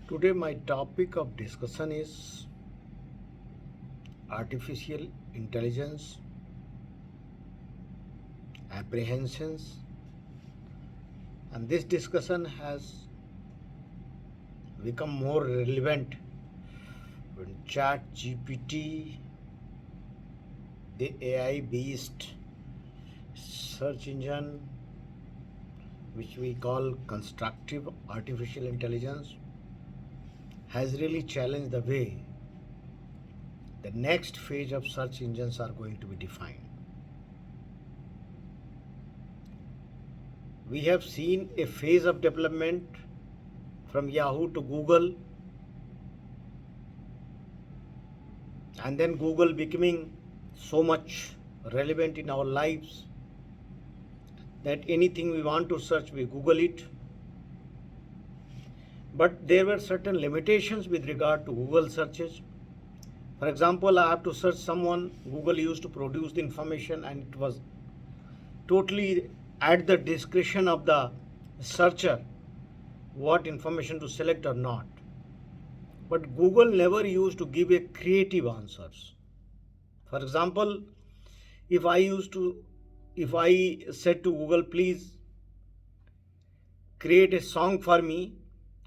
Today, my topic of discussion is artificial intelligence, apprehensions, and this discussion has become more relevant when ChatGPT, the AI based search engine, which we call constructive artificial intelligence, has really challenged the way the next phase of search engines are going to be defined. We have seen a phase of development from Yahoo to Google, and then Google becoming so much relevant in our lives that anything we want to search, we Google it. But there were certain limitations with regard to Google searches. For example, I have to search someone, Google used to produce the information and it was totally at the discretion of the searcher what information to select or not. But Google never used to give a creative answers. For example, if I said to Google, please create a song for me,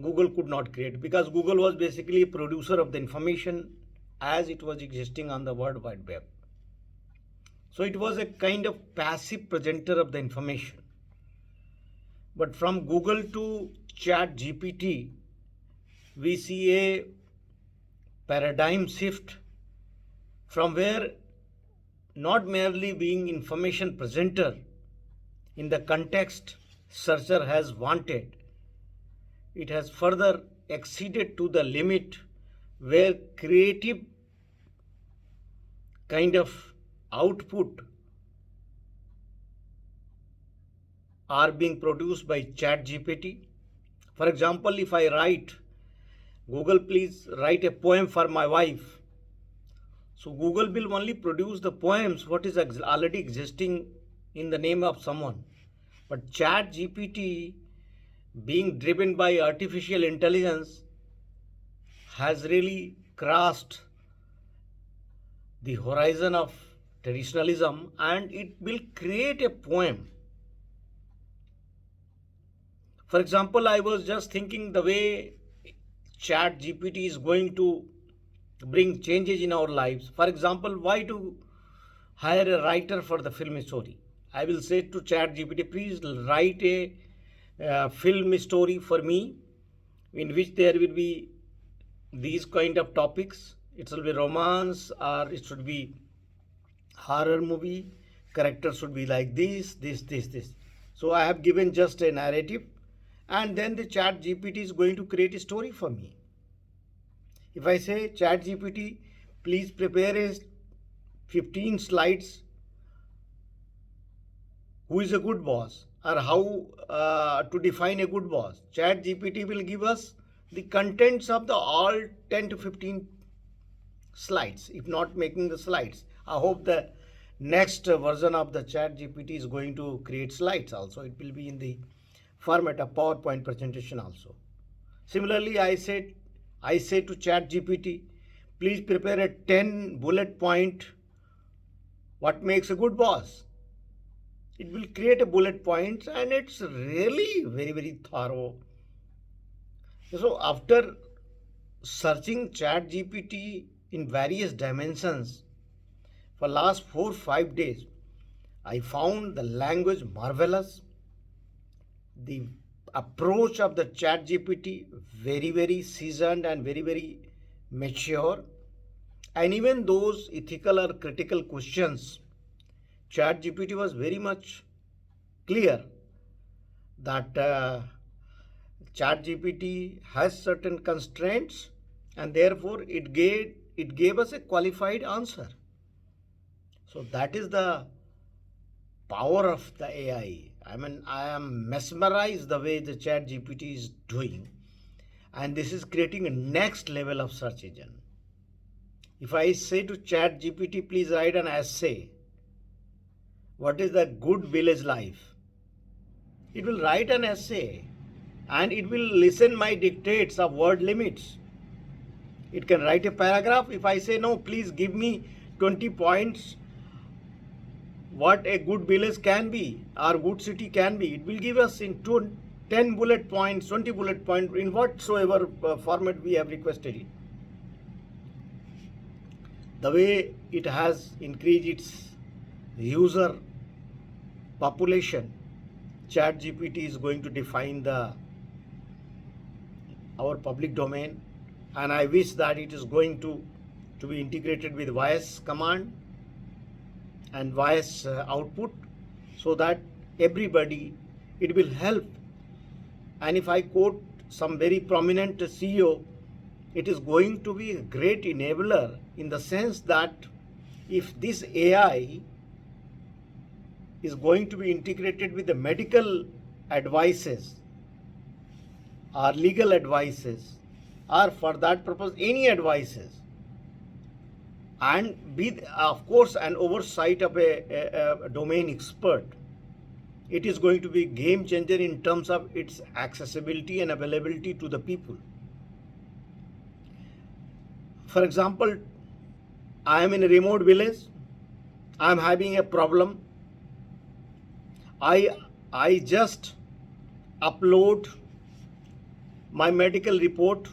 Google could not create because Google was basically a producer of the information as it was existing on the World Wide Web. So it was a kind of passive presenter of the information. But from Google to ChatGPT, we see a paradigm shift from where not merely being information presenter in the context searcher has wanted, it has further exceeded to the limit where creative kind of output are being produced by ChatGPT. For example, if I write, Google, please write a poem for my wife. So Google will only produce the poems what is already existing in the name of someone. But ChatGPT, being driven by artificial intelligence, has really crossed the horizon of traditionalism and it will create a poem. For example, I was just thinking the way ChatGPT is going to bring changes in our lives. For example, why to hire a writer for the film story? I will say to ChatGPT, please write a film story for me in which there will be these kind of topics. It will be romance or it should be horror movie. Character should be like this. So I have given just a narrative and then the ChatGPT is going to create a story for me. If I say ChatGPT, please prepare a 15 slides, who is a good boss or how to define a good boss, ChatGPT will give us the contents of the all 10 to 15 slides, if not making the slides. I hope the next version of the ChatGPT is going to create slides also. It will be in the format of PowerPoint presentation also. Similarly, I say to ChatGPT, please prepare a 10 bullet point what makes a good boss. It will create a bullet points and it's really very, very thorough. So after searching ChatGPT in various dimensions for last 4-5 days, I found the language marvelous. The approach of the ChatGPT very, very seasoned and very, very mature. And even those ethical or critical questions, ChatGPT was very much clear that ChatGPT has certain constraints and therefore it gave us a qualified answer. So that is the power of the AI. I mean, I am mesmerized the way the ChatGPT is doing, and this is creating a next level of search engine. If I say to ChatGPT, please write an essay, what is the good village life? It will write an essay and it will listen my dictates of word limits. It can write a paragraph. If I say, no, please give me 20 points what a good village can be or good city can be, it will give us in 10 bullet points, 20 bullet points, in whatsoever format we have requested it. The way it has increased its user population, ChatGPT is going to define our public domain, and I wish that it is going to be integrated with voice command and voice output, so that everybody, it will help. And if I quote some very prominent CEO, it is going to be a great enabler, in the sense that if this AI is going to be integrated with the medical advices or legal advices, or for that purpose any advices, and with of course an oversight of a domain expert, it is going to be a game changer in terms of its accessibility and availability to the people. For example, I am in a remote village, I am having a problem, I just upload my medical report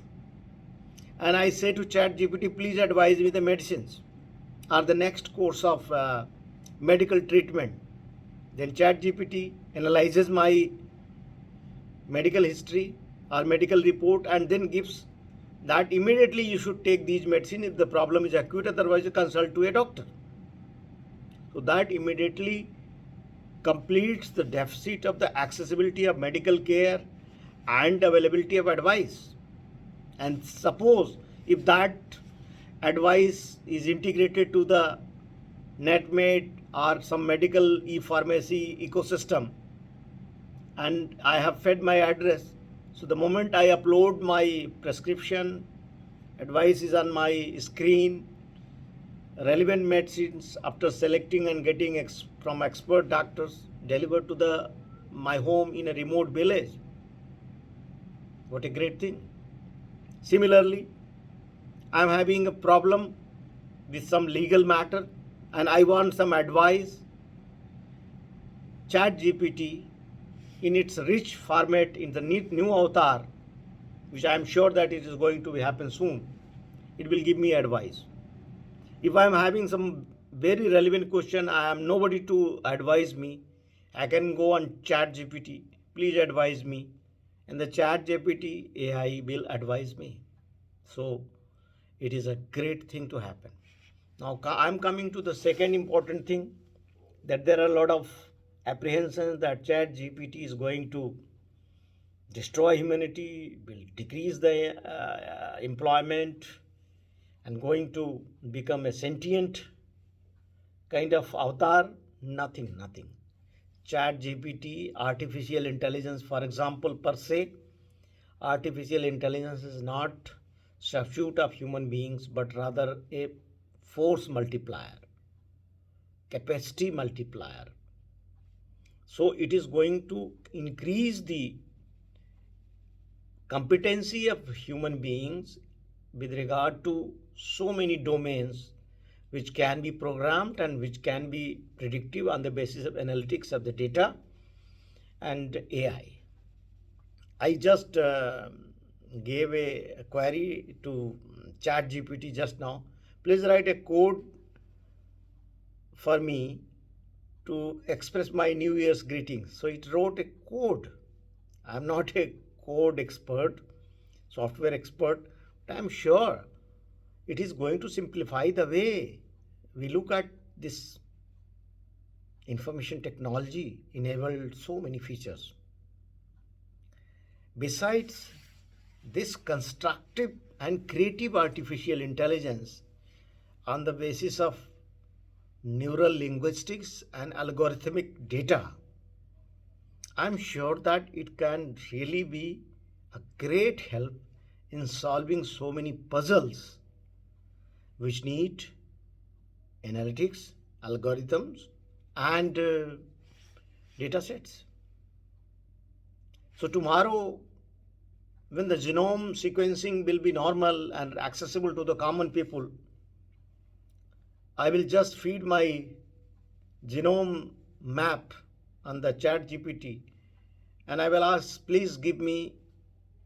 and I say to ChatGPT, please advise me the medicines or the next course of medical treatment. Then ChatGPT analyzes my medical history or medical report and then gives that immediately you should take these medicine if the problem is acute, otherwise you consult to a doctor. So that immediately completes the deficit of the accessibility of medical care and availability of advice. And suppose if that advice is integrated to the NetMed or some medical e-pharmacy ecosystem, and I have fed my address, so the moment I upload my prescription, advice is on my screen, relevant medicines after selecting and getting from expert doctors delivered to my home in a remote village. What a great thing. Similarly, I am having a problem with some legal matter and I want some advice. ChatGPT, in its rich format, in the new avatar, which I am sure that it is going to happen soon, it will give me advice. If I am having some very relevant question, I am nobody to advise me, I can go on ChatGPT, please advise me, and the ChatGPT AI will advise me. So it is a great thing to happen. Now I am coming to the second important thing, that there are a lot of apprehensions that ChatGPT is going to destroy humanity, will decrease the employment, and going to become a sentient kind of avatar. Nothing. ChatGPT, artificial intelligence, for example, per se, artificial intelligence is not substitute of human beings, but rather a force multiplier, capacity multiplier. So it is going to increase the competency of human beings with regard to so many domains which can be programmed and which can be predictive on the basis of analytics of the data and AI. I just gave a query to ChatGPT just now. Please write a code for me to express my New Year's greetings. So it wrote a code. I'm not a code expert, software expert, but I'm sure it is going to simplify the way we look at this information technology enabled so many features. Besides this constructive and creative artificial intelligence on the basis of neural linguistics and algorithmic data, I'm sure that it can really be a great help in solving so many puzzles which need analytics, algorithms, and data sets. So tomorrow when the genome sequencing will be normal and accessible to the common people, I will just feed my genome map on the chat GPT, and I will ask, please give me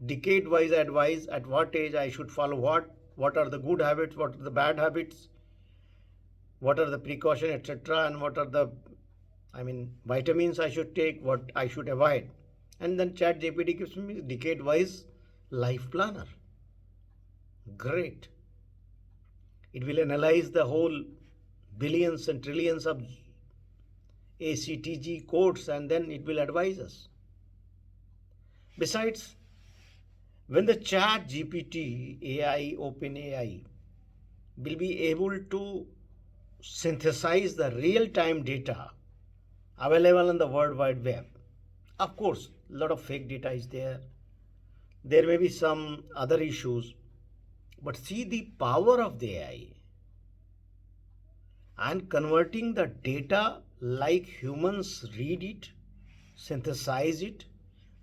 decade wise advice at what age I should follow what are the good habits, what are the bad habits, what are the precautions, etc., and what are the vitamins I should take, what I should avoid. And then chat GPT gives me decade wise life planner. Great. It will analyze the whole billions and trillions of ACTG codes, and then it will advise us. Besides, when the chat GPT AI, OpenAI, will be able to synthesize the real-time data available on the World Wide Web. Of course, a lot of fake data is there. There may be some other issues, but see the power of the AI and converting the data like humans read it, synthesize it,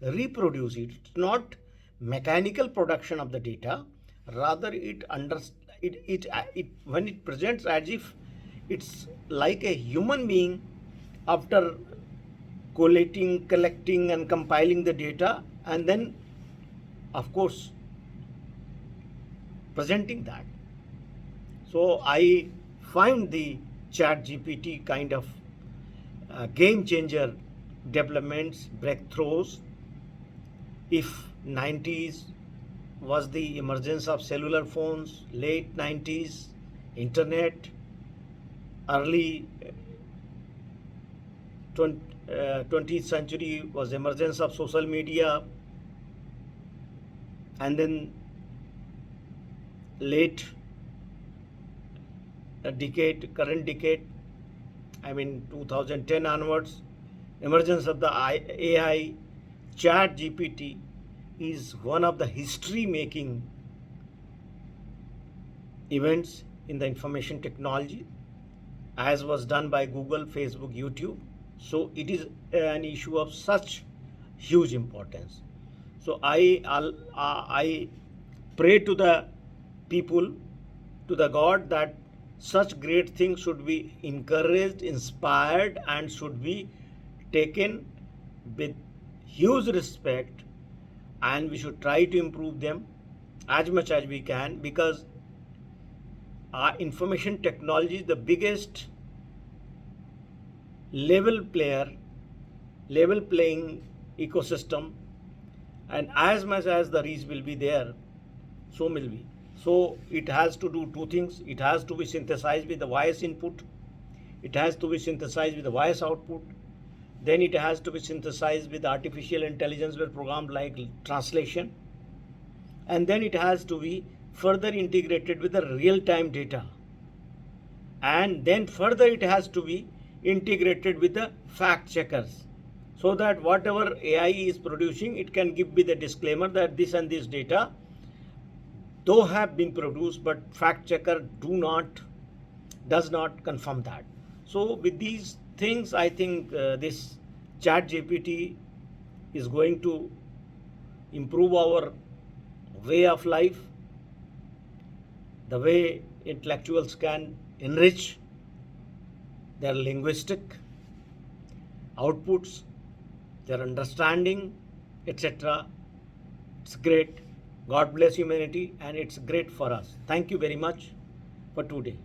reproduce it. It's not mechanical production of the data, rather when it presents as if it's like a human being after collating, collecting and compiling the data, and then of course presenting that. So I find the chat GPT kind of game changer developments, breakthroughs. If 90s was the emergence of cellular phones, late 90s internet, early 20th century was emergence of social media, and then late current decade, 2010 onwards, emergence of the AI. Chat GPT is one of the history-making events in the information technology, as was done by Google, Facebook, YouTube. So it is an issue of such huge importance. So I pray to the people, to the God, that such great things should be encouraged, inspired, and should be taken with huge respect, and we should try to improve them as much as we can, because our information technology is the biggest level playing ecosystem, and as much as the reach will be there, so will be. So it has to do two things. It has to be synthesized with the voice input, it has to be synthesized with the voice output, then it has to be synthesized with artificial intelligence with programs like translation, and then it has to be further integrated with the real-time data, and then further it has to be integrated with the fact checkers, so that whatever AI is producing, it can give me the disclaimer that this and this data though have been produced, but fact checker does not confirm that. So with these things, I think this chat GPT is going to improve our way of life, the way intellectuals can enrich their linguistic outputs, their understanding, etc. It's great. God bless humanity, and it's great for us. Thank you very much for today.